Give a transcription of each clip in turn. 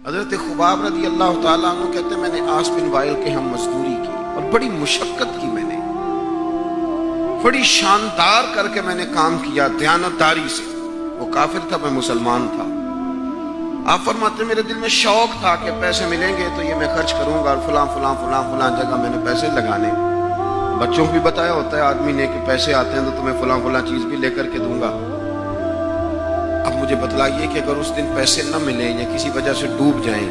حضرت خباب رضی اللہ تعالیٰ عنہ کہتے ہیں میں نے عاص بن وائل کے ہم مزدوری کی اور بڑی مشقت کی، میں نے بڑی شاندار کر کے میں نے کام کیا دیانتداری سے۔ وہ کافر تھا، میں مسلمان تھا۔ آپ فرماتے ہیں میرے دل میں شوق تھا کہ پیسے ملیں گے تو یہ میں خرچ کروں گا اور فلاں فلاں فلاں فلاں جگہ میں نے پیسے لگانے۔ بچوں کو بھی بتایا ہوتا ہے آدمی نے کہ پیسے آتے ہیں تو تمہیں فلاں فلاں چیز بھی لے کر کے دوں گا۔ اب مجھے بتلائیے کہ اگر اس دن پیسے نہ ملیں یا کسی وجہ سے ڈوب جائیں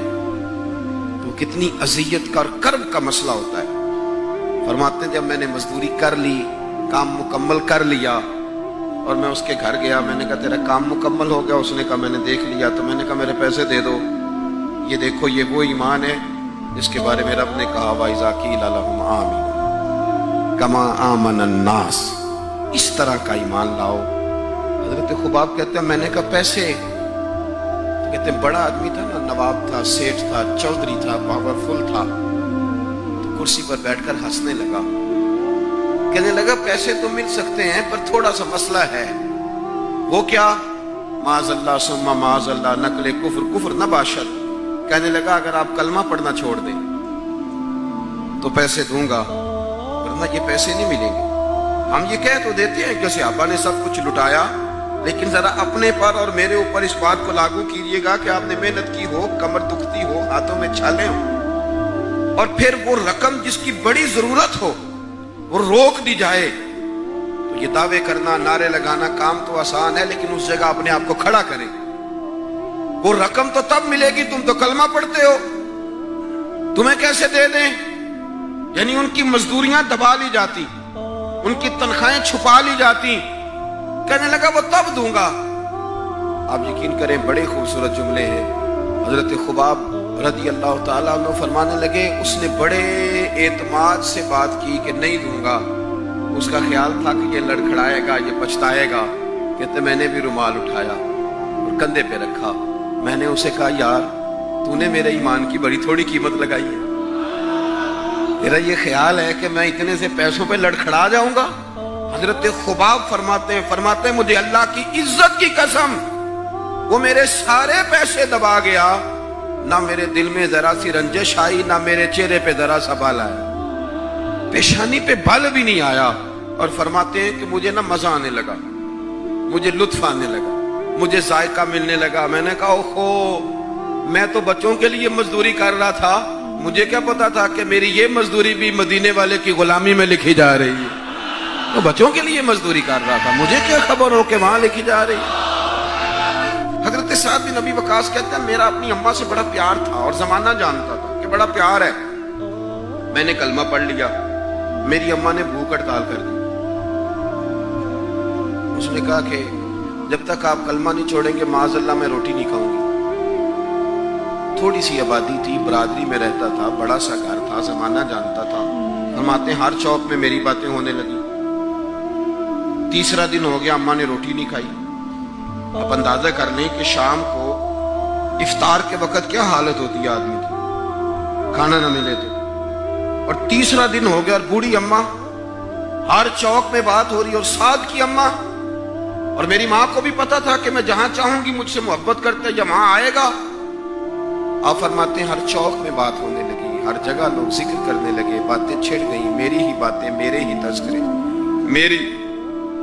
تو کتنی اذیت کا اور کرب کا مسئلہ ہوتا ہے۔ فرماتے ہیں جب میں نے مزدوری کر لی، کام مکمل کر لیا اور میں اس کے گھر گیا، میں نے کہا تیرا کام مکمل ہو گیا؟ اس نے کہا میں نے دیکھ لیا۔ تو میں نے کہا میرے پیسے دے دو، یہ دیکھو یہ وہ ایمان ہے جس کے بارے میں رب نے کہا وَإِذَا قِيلَ لَهُمْ آمِنُوا كَمَا آمَنَ النَّاسُ، اس طرح کا ایمان لاؤ۔ حضرت خباب کہتے ہیں میں نے کہا پیسے؟ کہتے ہیں بڑا آدمی تھا نا، نواب تھا، سیٹھ تھا، چودھری تھا، پاورفل تھا، تو کرسی پر بیٹھ کر ہنسنے لگا، کہنے لگا پیسے تو مل سکتے ہیں پر تھوڑا سا مسئلہ ہے۔ وہ کیا؟ معاذ اللہ ثم معاذ اللہ نقل کفر نہ باشد۔ کہنے لگا اگر آپ کلمہ پڑھنا چھوڑ دیں تو پیسے دوں گا، ورنہ یہ پیسے نہیں ملیں گے۔ ہم یہ کہہ تو دیتے ہیں کہ صحابہ نے سب کچھ لٹایا، لیکن ذرا اپنے پر اور میرے اوپر اس بات کو لاگو کیجئے گا کہ آپ نے محنت کی ہو، کمر دکھتی ہو، ہاتھوں میں چھالے ہوں، اور پھر وہ رقم جس کی بڑی ضرورت ہو وہ روک دی جائے تو یہ دعوے کرنا، نعرے لگانا کام تو آسان ہے، لیکن اس جگہ اپنے آپ کو کھڑا کریں۔ وہ رقم تو تب ملے گی، تم تو کلمہ پڑھتے ہو، تمہیں کیسے دے دیں؟ یعنی ان کی مزدوریاں دبا لی جاتی، ان کی تنخواہیں چھپا لی جاتی۔ کہنے لگا وہ تب دوں گا۔ آپ یقین کریں بڑے خوبصورت جملے ہیں۔ حضرت خباب رضی اللہ تعالیٰ عنہ فرمانے لگے اس نے بڑے اعتماد سے بات کی کہ نہیں دوں گا۔ اس کا خیال تھا کہ یہ لڑکھڑائے گا، یہ پچھتائے گا۔ کہتے میں نے بھی رومال اٹھایا اور کندھے پہ رکھا، میں نے اسے کہا یار تو نے میرے ایمان کی بڑی تھوڑی قیمت لگائی ہے، تیرا یہ خیال ہے کہ میں اتنے سے پیسوں پہ لڑکھڑا جاؤں گا؟ حضرت خباب فرماتے ہیں مجھے اللہ کی عزت کی قسم وہ میرے سارے پیسے دبا گیا، نہ میرے دل میں ذرا سی رنجش آئی، نہ میرے چہرے پہ ذرا سا بال آیا، پیشانی پہ بال بھی نہیں آیا۔ اور فرماتے ہیں کہ مجھے نہ مزہ آنے لگا، مجھے لطف آنے لگا، مجھے ذائقہ ملنے لگا۔ میں نے کہا اوہو، میں تو بچوں کے لیے مزدوری کر رہا تھا، مجھے کیا پتا تھا کہ میری یہ مزدوری بھی مدینے والے کی غلامی میں لکھی جا رہی ہے۔ تو بچوں کے لیے مزدوری کر رہا تھا، مجھے کیا خبر ہو کہ وہاں لکھی جا رہی ہے۔ حضرت سعد بن ابی وقاص کہتے ہیں میرا اپنی اماں سے بڑا پیار تھا اور زمانہ جانتا تھا کہ بڑا پیار ہے۔ میں نے کلمہ پڑھ لیا، میری اماں نے بھوک ہڑتال کر دی۔ اس نے کہا کہ جب تک آپ کلمہ نہیں چھوڑیں گے معاذ اللہ میں روٹی نہیں کھاؤں گی۔ تھوڑی سی آبادی تھی، برادری میں رہتا تھا، بڑا سا گھر تھا، زمانہ جانتا تھا۔ فرماتے ہیں ہر چوک میں میری باتیں ہونے لگی۔ تیسرا دن ہو گیا اماں نے روٹی نہیں کھائی۔ اب اندازہ کر لیں کہ شام کو افطار کے وقت کیا حالت ہوتی ہے آدمی کی، کھانا نہ ملے تو۔ اور تیسرا دن ہو گیا اور بوڑھی اماں، ہر چوک میں بات ہو رہی، اور سعد کی اماں، اور میری ماں کو بھی پتا تھا کہ میں جہاں چاہوں گی مجھ سے محبت کرتے یا وہاں آئے گا۔ آپ فرماتے ہیں ہر چوک میں بات ہونے لگی، ہر جگہ لوگ ذکر کرنے لگے، باتیں چھڑ گئیں، میری ہی باتیں، میرے ہی تذکرے،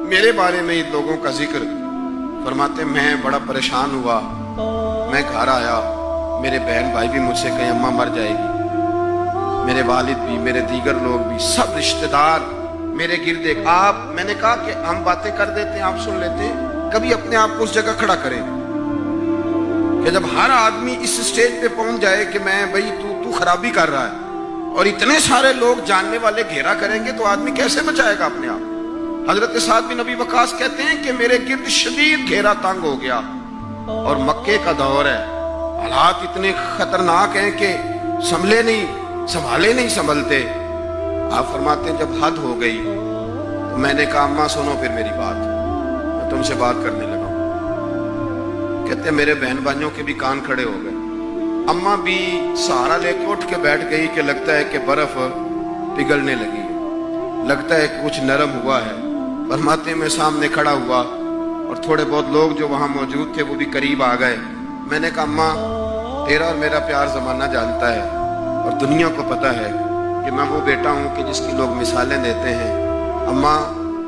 میرے بارے میں ہی لوگوں کا ذکر۔ فرماتے ہیں میں بڑا پریشان ہوا، میں گھر آیا، میرے بہن بھائی بھی مجھ سے کہیں اماں مر جائے گی، میرے والد بھی، میرے دیگر لوگ بھی، سب رشتہ دار میرے گرد ایک۔ میں نے کہا کہ ہم باتیں کر دیتے ہیں، آپ سن لیتے ہیں، کبھی اپنے آپ کو اس جگہ کھڑا کریں کہ جب ہر آدمی اس سٹیج پہ پہنچ جائے کہ میں بھئی تو خرابی کر رہا ہے اور اتنے سارے لوگ جاننے والے گھیرا کریں گے تو آدمی کیسے بچائے گا اپنے آپ۔ حضرت سعد بن ابی وقاص کہتے ہیں کہ میرے گرد شدید گھیرا تنگ ہو گیا اور مکے کا دور ہے، حالات اتنے خطرناک ہیں کہ سنبھالے نہیں سنبھلتے۔ آپ فرماتے ہیں جب حد ہو گئی تو میں نے کہا اماں سنو پھر میری بات، میں تم سے بات کرنے لگا ہوں۔ کہتے ہیں میرے بہن بھائیوں کے بھی کان کھڑے ہو گئے، اماں بھی سہارا لے کے اٹھ کے بیٹھ گئی کہ لگتا ہے کہ برف پگھلنے لگی ہے، لگتا ہے کہ کچھ نرم ہوا ہے۔ فرماتے ہیں میں سامنے کھڑا ہوا اور تھوڑے بہت لوگ جو وہاں موجود تھے وہ بھی قریب آ گئے۔ میں نے کہا اماں تیرا اور میرا پیار زمانہ جانتا ہے اور دنیا کو پتا ہے کہ میں وہ بیٹا ہوں کہ جس کی لوگ مثالیں دیتے ہیں. اماں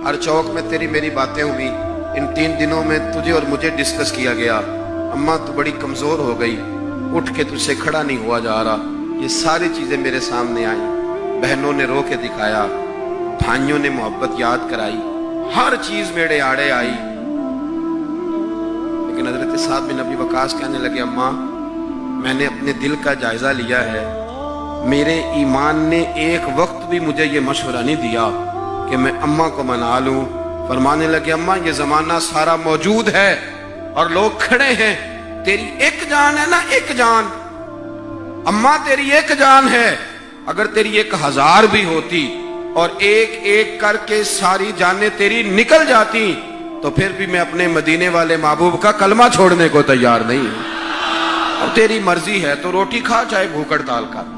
ہر چوک میں تیری میری باتیں ہوئی. ان 3 دنوں میں تجھے اور مجھے ڈسکس کیا گیا. اماں تو بڑی کمزور ہو گئی, اٹھ کے تجھ سے کھڑا نہیں ہوا جا رہا. یہ ساری چیزیں میرے سامنے آئیں. بہنوں نے رو کے دکھایا, بھائیوں نے محبت یاد کرائی, ہر چیز میرے آڑے آئی. لیکن حضرت سعد بن ابی وقاص کہنے لگے, اماں میں نے اپنے دل کا جائزہ لیا ہے, میرے ایمان نے ایک وقت بھی مجھے یہ مشورہ نہیں دیا کہ میں اماں کو منا لوں. فرمانے لگے, اماں یہ زمانہ سارا موجود ہے اور لوگ کھڑے ہیں, تیری ایک جان ہے نا, ایک جان. اماں تیری ایک جان ہے, اگر تیری 1000 بھی ہوتی اور ایک ایک کر کے ساری جانیں تیری نکل جاتی تو پھر بھی میں اپنے مدینے والے محبوب کا کلمہ چھوڑنے کو تیار نہیں ہوں. اور تیری مرضی ہے تو روٹی کھا چاہے بھوک ہڑتال کر,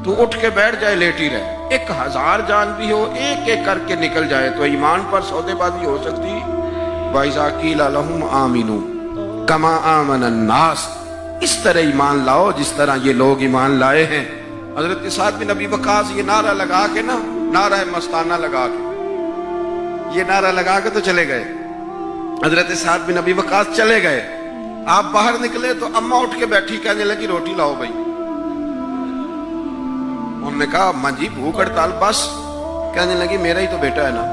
تو اٹھ کے بیٹھ جائے لیٹی رہے. 1000 جان بھی ہو, ایک ایک کر کے نکل جائے تو ایمان پر سودے بازی ہو سکتی. وَإِذَا قِيلَ لَهُمْ آمِنُوا كَمَا آمَنَ النَّاسُ, اس طرح ایمان لاؤ جس طرح یہ لوگ ایمان لائے ہیں. حضرت سعد بن ابی وقاص یہ نعرہ لگا کے نا, نعرہ مستانہ لگا کے, یہ نعرہ لگا کے تو چلے گئے. حضرت سعد بن ابی وقاص چلے گئے. آپ باہر نکلے تو اماں اٹھ کے بیٹھی, کہنے لگی روٹی لاؤ بھائی. انہوں نے کہا, اماں جی بھوک ہڑتال بس. کہنے لگی, میرا ہی تو بیٹا ہے نا,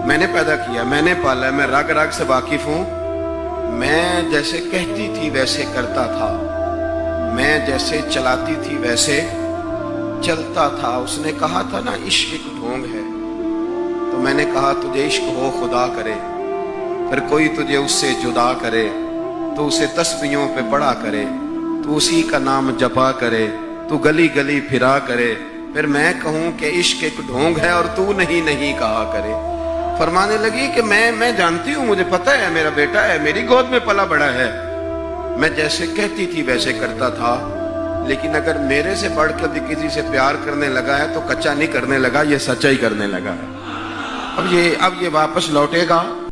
میں نے پیدا کیا, میں نے پالا ہے, میں رگ رگ سے واقف ہوں. میں جیسے کہتی تھی ویسے کرتا تھا, میں جیسے چلاتی تھی ویسے چلتا تھا. اس نے کہا تھا نا عشق ایک ڈھونگ ہے, تو میں نے کہا تجھے عشق ہو خدا کرے, پھر کوئی تجھے اس سے جدا کرے تو اسے تسبیحوں پہ پڑھا کرے, تو اسی کا نام جپا کرے, تو گلی گلی پھرا کرے, پھر میں کہوں کہ عشق ایک ڈھونگ ہے اور تو نہیں کہا کرے. فرمانے لگی کہ میں جانتی ہوں, مجھے پتہ ہے میرا بیٹا ہے, میری گود میں پلا بڑا ہے, میں جیسے کہتی تھی ویسے کرتا تھا, لیکن اگر میرے سے بڑھ کر بھی کسی سے پیار کرنے لگا ہے تو کچا نہیں کرنے لگا, یہ سچا ہی کرنے لگا ہے. اب یہ واپس لوٹے گا.